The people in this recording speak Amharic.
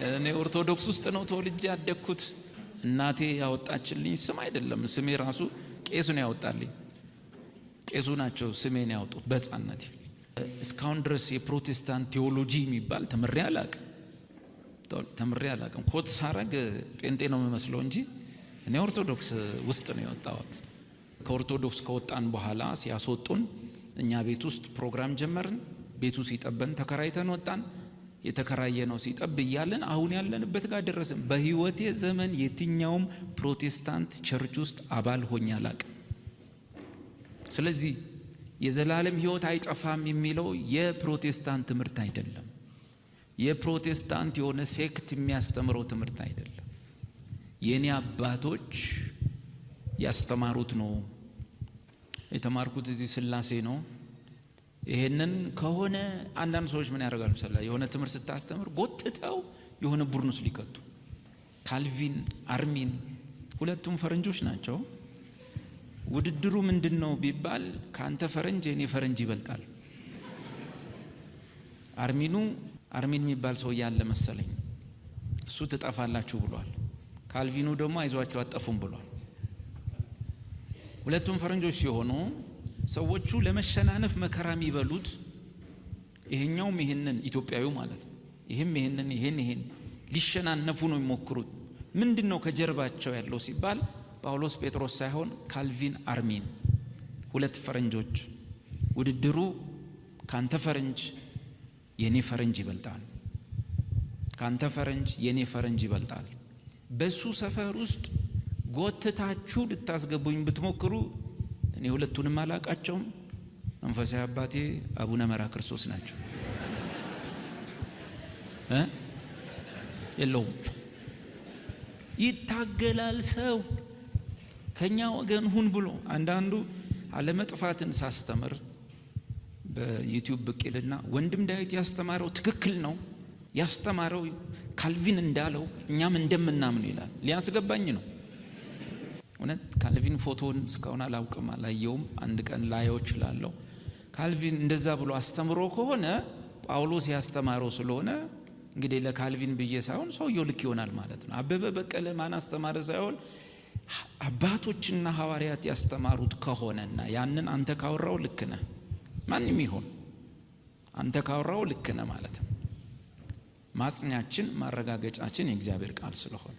እኔ ኦርቶዶክስ ውስጥ ነው ተወልጄ ያደግኩት። እናቴ ያወጣችልኝ ስም አይደለም። ስሜ ራሱ ቄሱ ነው ያወጣልኝ። ቄሱ ናቸው ስሜን ያወጡት በሕፃንነቴ። እስካሁን ድረስ የፕሮቴስታንት ቴዎሎጂ የሚባል ተምሬ አላውቅም። ኮት ሳረግ ጴንጤ ነው የምመስለው እንጂ እኔ ኦርቶዶክስ ውስጥ ነው የወጣሁት። ከኦርቶዶክስ ከወጣን በኋላ ሲያስወጡን እኛ ቤት ውስጥ ፕሮግራም ጀመርን። ቤቱ ሲጠበን ተከራይተን ወጣን። የተከራየ ነው ሲጠብ እያለን አሁን ያለንበት ጋር ደረስን። በህይወቴ ዘመን የትኛውም ፕሮቴስታንት ቸርች ውስጥ አባል ሆኜ አላውቅም። ስለዚህ የዘላለም ህይወት አይጠፋም የሚለው የፕሮቴስታንት ትምህርት አይደለም። የፕሮቴስታንት የሆነ ሴክት የሚያስተምረው ትምህርት አይደለም። የኔ አባቶች ያስተማሩት ነው። የተማርኩት እዚህ ስላሴ ነው። ይሄንን ከሆነ አንዳንድ ሰዎች ምን ያደርጋሉ መሰለህ? የሆነ ትምህርት ስታስተምር ጎትተው የሆነ ቡድን ውስጥ ሊከቱ። ካልቪን፣ አርሚን ሁለቱም ፈረንጆች ናቸው። ውድድሩ ምንድነው ቢባል ካንተ ፈረንጅ የኔ ፈረንጅ ይበልጣል። አርሚን የሚባል ሰው ያለ መሰለኝ፣ እሱ ትጠፋላችሁ ብሏል። ካልቪኑ ደግሞ አይዟችሁ አጠፉም ብሏል። ሁለቱም ፈረንጆች ሲሆኑ ሰዎቹ ለመሸናነፍ መከራ የሚበሉት ይሄኛውም ይሄንን ኢትዮጵያዊው ማለት ነው፣ ይሄን ሊሸናነፉ ነው የሚሞክሩት። ምንድነው ከጀርባቸው ያለው ሲባል ጳውሎስ ጴጥሮስ ሳይሆን ካልቪን፣ አርሚን ሁለት ፈረንጆች። ውድድሩ ካንተ ፈረንጅ የኔ ፈረንጅ ይበልጣል፣ ካንተ ፈረንጅ የኔ ፈረንጅ ይበልጣል። በሱ ሰፈር ውስጥ ጎትታችሁ ልታስገቡኝ ብትሞክሩ እኔ ሁለቱንም አላቃቸውም። መንፈሳዊ አባቴ አቡነ መራ ክርስቶስ ናቸው። የለውም ይታገላል ሰው ከኛ ወገን ሁን ብሎ። አንዳንዱ አለመጥፋትን ሳስተምር በዩቲዩብ ብቅልና ወንድም ዳዊት ያስተማረው ትክክል ነው፣ ያስተማረው ካልቪን እንዳለው እኛም እንደምናምን ይላል። ሊያስገባኝ ነው። እውነት ካልቪን ፎቶን እስካሁን አላውቅም፣ አላየውም። አንድ ቀን ላየው እችላለሁ። ካልቪን እንደዛ ብሎ አስተምሮ ከሆነ ጳውሎስ ያስተማረው ስለሆነ እንግዲህ ለካልቪን ብዬ ሳይሆን ሰውየው ልክ ይሆናል ማለት ነው። አበበ በቀለ ማን አስተማረ ሳይሆን አባቶችና ሐዋርያት ያስተማሩት ከሆነና ያንን አንተ ካወራው ልክ ነህ፣ ማንም ይሁን አንተ ካወራው ልክ ነህ ማለት ነው። ማጽኛችን ማረጋገጫችን የእግዚአብሔር ቃል ስለሆነ